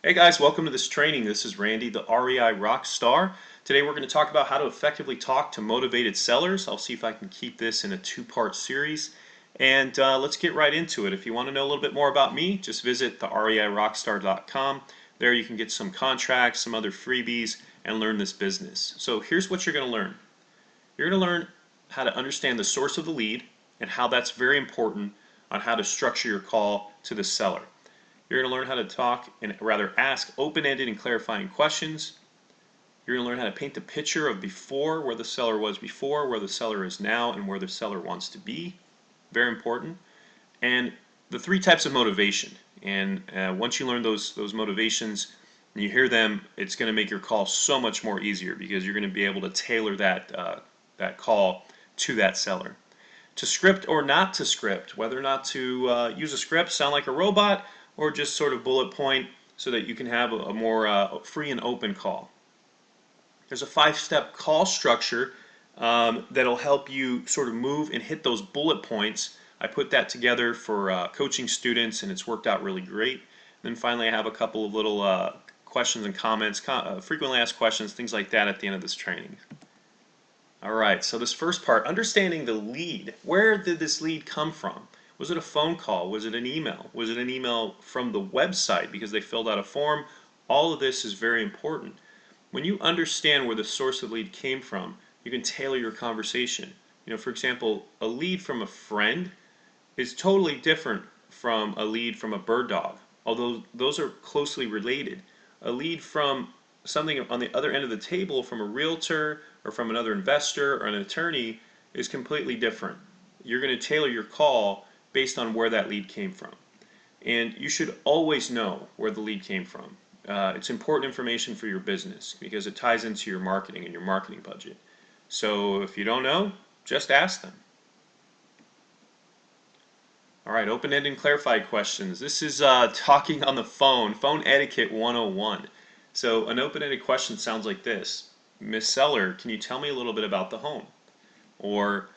Hey guys, welcome to this training. This is Randy, the REI Rockstar. Today we're going to talk about how to effectively talk to motivated sellers. I'll see if I can keep this in a two-part series. And let's get right into it. If you want to know a little bit more about me, just visit the reirockstar.com. There you can get some contracts, some other freebies, and learn this business. So here's what you're going to learn. You're going to learn how to understand the source of the lead and how that's very important on how to structure your call to the seller. You're going to learn how to talk and rather ask open-ended and clarifying questions. You're going to learn how to paint the picture of before, where the seller was before, where the seller is now, and where the seller wants to be. Very important. And the three types of motivation. And once you learn those motivations and you hear them, it's going to make your call so much more easier because you're going to be able to tailor that call to that seller. To script or not to script, whether or not to use a script, sound like a robot, or just sort of bullet point so that you can have a more free and open call. There's a 5-step call structure that'll help you sort of move and hit those bullet points. I put that together for coaching students and it's worked out really great. Then finally I have a couple of little questions and comments, frequently asked questions, things like that at the end of this training. Alright, so this first part, understanding the lead. Where did this lead come from? Was it a phone call? Was it an email? Was it an email from the website because they filled out a form? All of this is very important. When you understand where the source of the lead came from, you can tailor your conversation. For example, a lead from a friend is totally different from a lead from a bird dog, although those are closely related. A lead from something on the other end of the table, from a realtor or from another investor or an attorney, is completely different. You're going to tailor your call based on where that lead came from. And you should always know where the lead came from. It's important information for your business because it ties into your marketing and your marketing budget. So if you don't know, just ask them. Alright, open-ended and clarified questions. This is talking on the phone etiquette 101. So an open-ended question sounds like this. Miss Seller, can you tell me a little bit about the home? Or,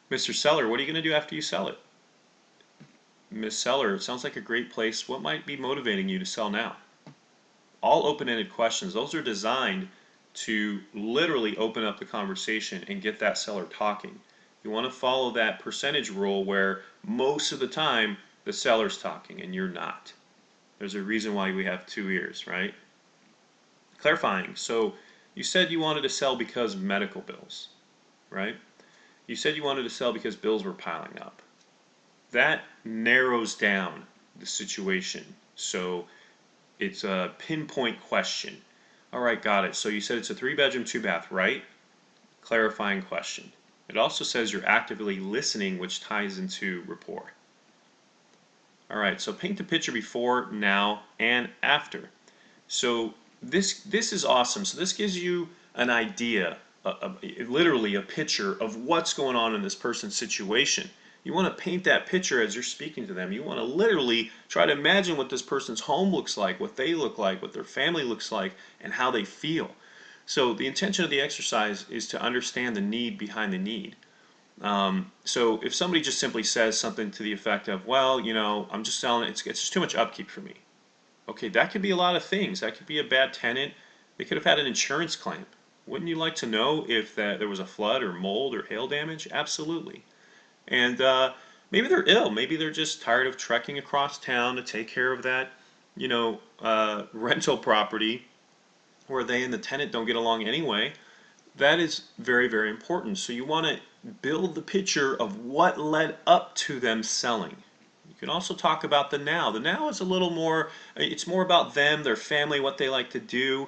Mr. Seller, what are you going to do after you sell it? Miss Seller, it sounds like a great place. What might be motivating you to sell now? All open-ended questions. Those are designed to literally open up the conversation and get that seller talking. You want to follow that percentage rule where most of the time the seller's talking and you're not. There's a reason why we have 2 ears, right? Clarifying. So you said you wanted to sell because of medical bills, right? You said you wanted to sell because bills were piling up. That narrows down the situation. So it's a pinpoint question. All right, got it. So you said it's a 3-bedroom, 2-bath, right? Clarifying question. It also says you're actively listening, which ties into rapport. All right, so paint the picture before, now, and after. So this is awesome. So this gives you an idea, literally a picture of what's going on in this person's situation. You want to paint that picture as you're speaking to them. You want to literally try to imagine what this person's home looks like, what they look like, what their family looks like, and how they feel. So the intention of the exercise is to understand the need behind the need. So if somebody just simply says something to the effect of, well, I'm just selling it, it's just too much upkeep for me. Okay, that could be a lot of things. That could be a bad tenant. They could have had an insurance claim. Wouldn't you like to know if there was a flood or mold or hail damage? Absolutely. And maybe they're ill. Maybe they're just tired of trekking across town to take care of that, rental property where they and the tenant don't get along anyway. That is very, very important. So you want to build the picture of what led up to them selling. You can also talk about the now. The now is a little more, it's more about them, their family, what they like to do,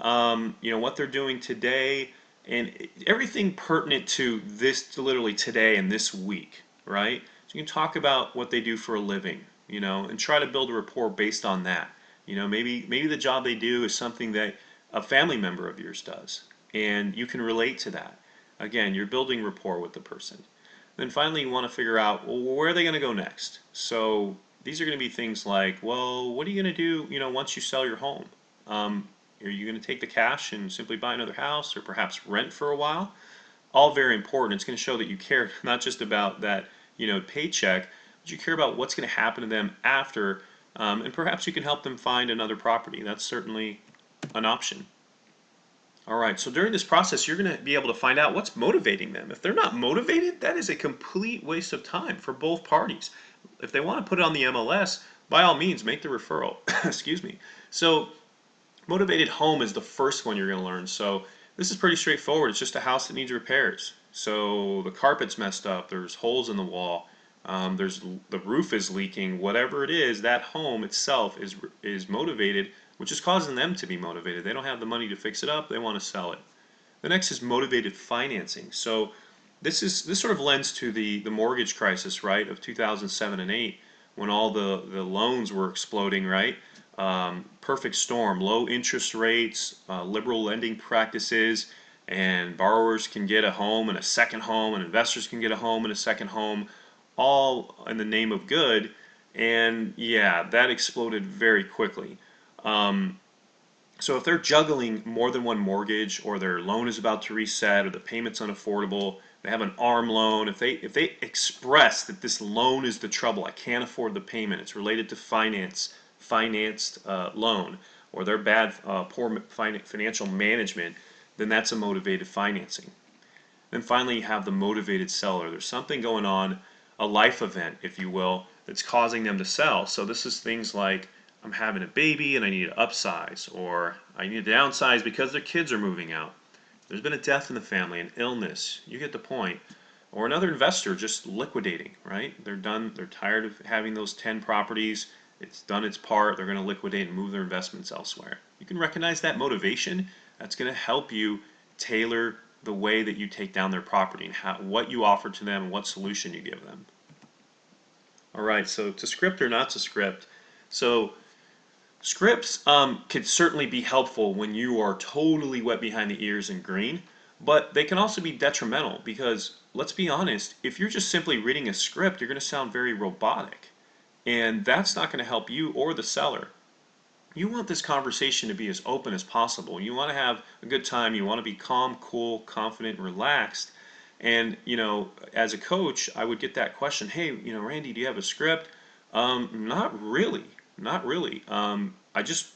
what they're doing today, and everything pertinent to this, to literally today and this week, right? So you can talk about what they do for a living, and try to build a rapport based on that. Maybe the job they do is something that a family member of yours does, and you can relate to that. Again, you're building rapport with the person. Then finally, you want to figure out, well, where are they going to go next? So these are going to be things like, well, what are you going to do, once you sell your home? Are you going to take the cash and simply buy another house or perhaps rent for a while? All very important. It's going to show that you care not just about that, paycheck, but you care about what's going to happen to them after and perhaps you can help them find another property. That's certainly an option. All right, so during this process, you're going to be able to find out what's motivating them. If they're not motivated, that is a complete waste of time for both parties. If they want to put it on the MLS, by all means, make the referral. Excuse me. So, motivated home is the first one you're going to learn. So, this is pretty straightforward. It's just a house that needs repairs. So, the carpet's messed up, there's holes in the wall, the roof is leaking. Whatever it is, that home itself is motivated, which is causing them to be motivated. They don't have the money to fix it up, they want to sell it. The next is motivated financing. So this sort of lends to the mortgage crisis, right, of 2007 and 8, when all the loans were exploding, right? Perfect storm, low interest rates, liberal lending practices, and borrowers can get a home and a second home, and investors can get a home and a second home, all in the name of good. And yeah, that exploded very quickly. So if they're juggling more than one mortgage, or their loan is about to reset, or the payment's unaffordable, they have an ARM loan. If they express that this loan is the trouble, I can't afford the payment, it's related to financed loan, or their bad poor financial management, then that's a motivated financing. Then finally, you have the motivated seller. There's something going on, a life event, if you will, that's causing them to sell. So this is things like, I'm having a baby and I need to upsize, or I need to downsize because their kids are moving out. There's been a death in the family, an illness. You get the point. Or another investor just liquidating, right? They're done. They're tired of having those 10 properties. It's done its part. They're going to liquidate and move their investments elsewhere. You can recognize that motivation. That's going to help you tailor the way that you take down their property, and what you offer to them and what solution you give them. All right, so to script or not to script. So scripts could certainly be helpful when you are totally wet behind the ears and green, but they can also be detrimental because, let's be honest, if you're just simply reading a script, you're going to sound very robotic, and that's not going to help you or the seller. You want this conversation to be as open as possible. You want to have a good time. You want to be calm, cool, confident, relaxed. And, as a coach, I would get that question, hey, Randy, do you have a script? Not really. Not really. I just,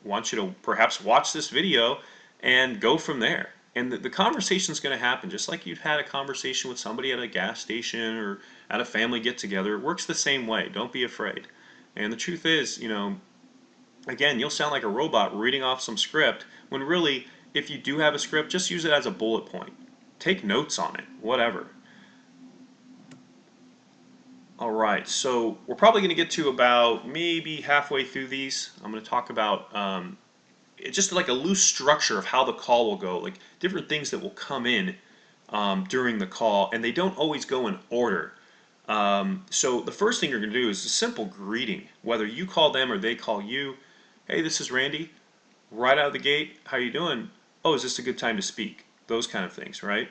want you to perhaps watch this video and go from there. And the conversation is going to happen just like you've had a conversation with somebody at a gas station or at a family get together. It works the same way. Don't be afraid. And the truth is, again, you'll sound like a robot reading off some script when really, if you do have a script, just use it as a bullet point. Take notes on it, whatever. All right, so we're probably going to get to about maybe halfway through these. I'm going to talk about it's just like a loose structure of how the call will go, like different things that will come in during the call, and they don't always go in order. So the first thing you're going to do is a simple greeting, whether you call them or they call you. Hey, this is Randy. Right out of the gate, how you doing? Oh, is this a good time to speak? Those kind of things, right?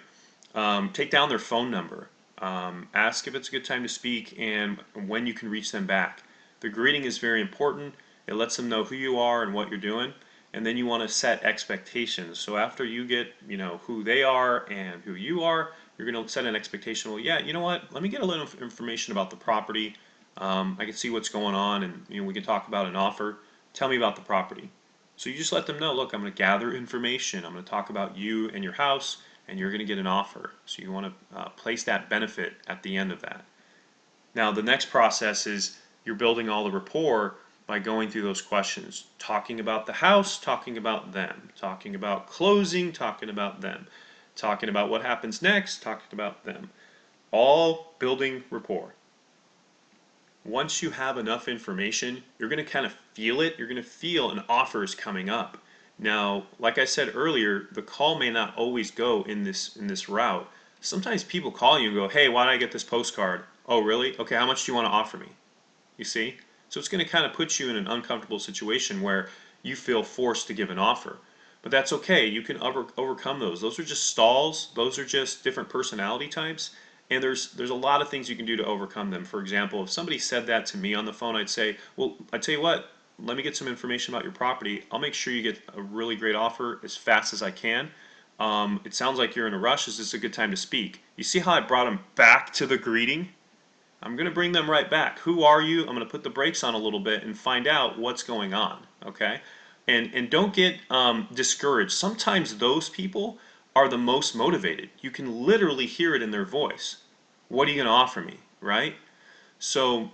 Take down their phone number. Ask if it's a good time to speak and when you can reach them back. The greeting is very important. It lets them know who you are and what you're doing. And then you want to set expectations. So after you get, who they are and who you are, you're going to set an expectation. Well, yeah, you know what? Let me get a little information about the property. I can see what's going on, and we can talk about an offer. Tell me about the property. So you just let them know, look, I'm going to gather information. I'm going to talk about you and your house, and you're going to get an offer. So you want to place that benefit at the end of that. Now, the next process is you're building all the rapport by going through those questions, talking about the house, talking about them, talking about closing, talking about them, talking about what happens next, talking about them. All building rapport. Once you have enough information, you're going to kind of feel it. You're going to feel an offer is coming up. Now, like I said earlier, the call may not always go in this route. Sometimes people call you and go, hey, why did I get this postcard? Oh, really? Okay, how much do you want to offer me? You see? So it's going to kind of put you in an uncomfortable situation where you feel forced to give an offer. But that's okay. You can overcome those. Those are just stalls. Those are just different personality types. And there's a lot of things you can do to overcome them. For example, if somebody said that to me on the phone, I'd say, well, I tell you what, let me get some information about your property. I'll make sure you get a really great offer as fast as I can. It sounds like you're in a rush. Is this a good time to speak? You see how I brought them back to the greeting? I'm going to bring them right back. Who are you? I'm going to put the brakes on a little bit and find out what's going on. Okay, and don't get discouraged. Sometimes those people are the most motivated. You can literally hear it in their voice. What are you going to offer me, right? So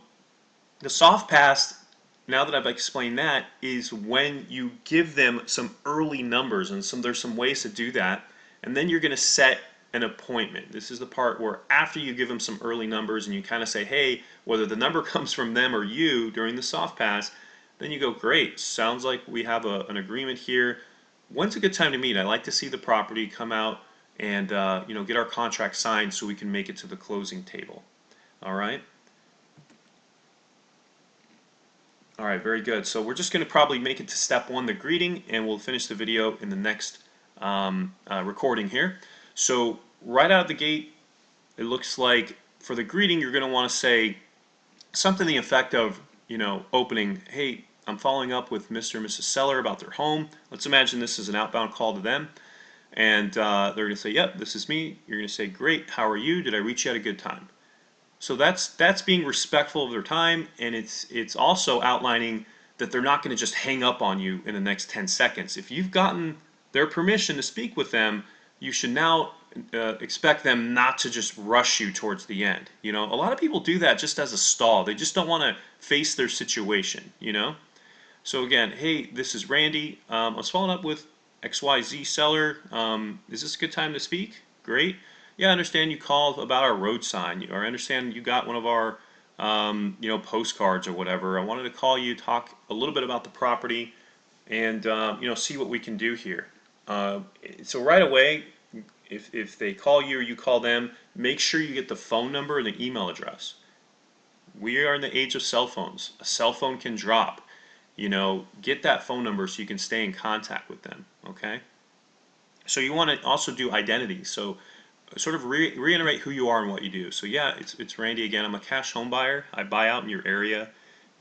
the soft pass, now that I've explained that, is when you give them some early numbers, and there's some ways to do that, and then you're going to set an appointment. This is the part where after you give them some early numbers and you kind of say, hey, whether the number comes from them or you during the soft pass, then you go, great, sounds like we have an agreement here. When's a good time to meet? I'd like to see the property, come out and get our contract signed so we can make it to the closing table. All right. All right, very good. So we're just going to probably make it to step one, the greeting, and we'll finish the video in the next recording here. So right out of the gate, it looks like for the greeting, you're going to want to say something to the effect of, opening, hey, I'm following up with Mr. and Mrs. Seller about their home. Let's imagine this is an outbound call to them. And they're going to say, yep, this is me. You're going to say, great, how are you? Did I reach you at a good time? So that's being respectful of their time, and it's also outlining that they're not going to just hang up on you in the next 10 seconds. If you've gotten their permission to speak with them, you should now expect them not to just rush you towards the end. A lot of people do that just as a stall. They just don't want to face their situation. So again, hey, this is Randy. I was following up with XYZ seller. Is this a good time to speak? Great. Yeah, I understand you called about our road sign, or I understand you got one of our, postcards or whatever. I wanted to call you, talk a little bit about the property, and see what we can do here. So right away, if they call you or you call them, make sure you get the phone number and the email address. We are in the age of cell phones. A cell phone can drop. Get that phone number so you can stay in contact with them. Okay. So you want to also do identity. So sort of reiterate who you are and what you do. So yeah, it's Randy again. I'm a cash home buyer. I buy out in your area,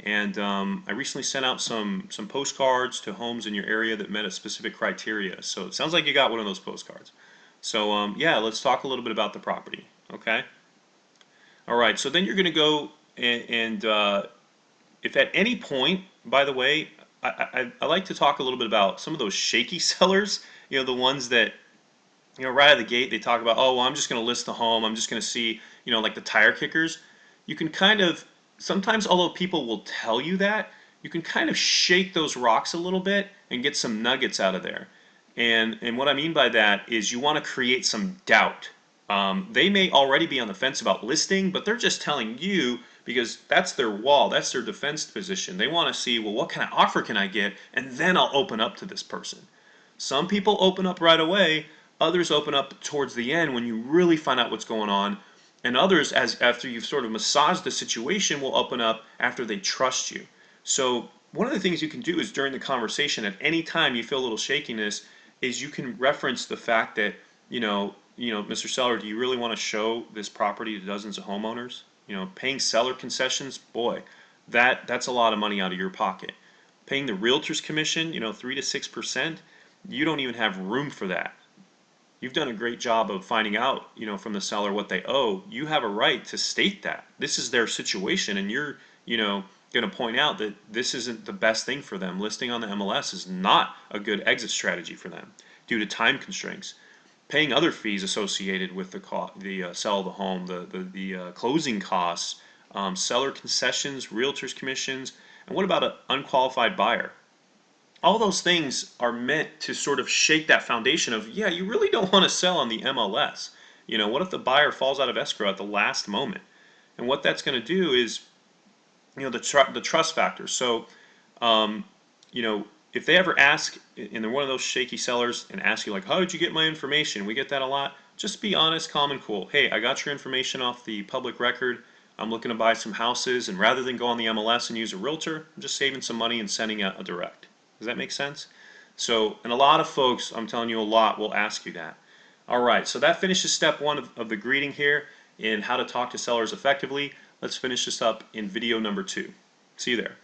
and I recently sent out some postcards to homes in your area that met a specific criteria. So it sounds like you got one of those postcards. So yeah, let's talk a little bit about the property. Okay. All right. So then you're going to go and if at any point, by the way, I like to talk a little bit about some of those shaky sellers. The ones that right out of the gate, they talk about, oh, well, I'm just going to list the home. I'm just going to see, like the tire kickers. You can kind of, sometimes, although people will tell you that, you can kind of shake those rocks a little bit and get some nuggets out of there. And what I mean by that is you want to create some doubt. They may already be on the fence about listing, but they're just telling you because that's their wall, that's their defense position. They want to see, well, what kind of offer can I get, and then I'll open up to this person. Some people open up right away. Others open up towards the end when you really find out what's going on, and others, after you've sort of massaged the situation, will open up after they trust you. So one of the things you can do is during the conversation, at any time you feel a little shakiness, is you can reference the fact that Mr. Seller, do you really want to show this property to dozens of homeowners? Paying seller concessions, boy, that's a lot of money out of your pocket. Paying the realtor's commission, 3 to 6%, you don't even have room for that. You've done a great job of finding out, from the seller what they owe. You have a right to state that. This is their situation, and you're, going to point out that this isn't the best thing for them. Listing on the MLS is not a good exit strategy for them due to time constraints. Paying other fees associated with the sale of the home, the closing costs, seller concessions, realtors commissions, and what about an unqualified buyer? All those things are meant to sort of shake that foundation of, yeah, you really don't want to sell on the MLS. What if the buyer falls out of escrow at the last moment? And what that's going to do is, the trust factor. So, if they ever ask, and they're one of those shaky sellers, and ask you like, how did you get my information? We get that a lot. Just be honest, calm, and cool. Hey, I got your information off the public record. I'm looking to buy some houses, and rather than go on the MLS and use a realtor, I'm just saving some money and sending out a direct. Does that make sense? So, and a lot of folks, I'm telling you a lot, will ask you that. All right, so that finishes step one of the greeting here in how to talk to sellers effectively. Let's finish this up in video number 2. See you there.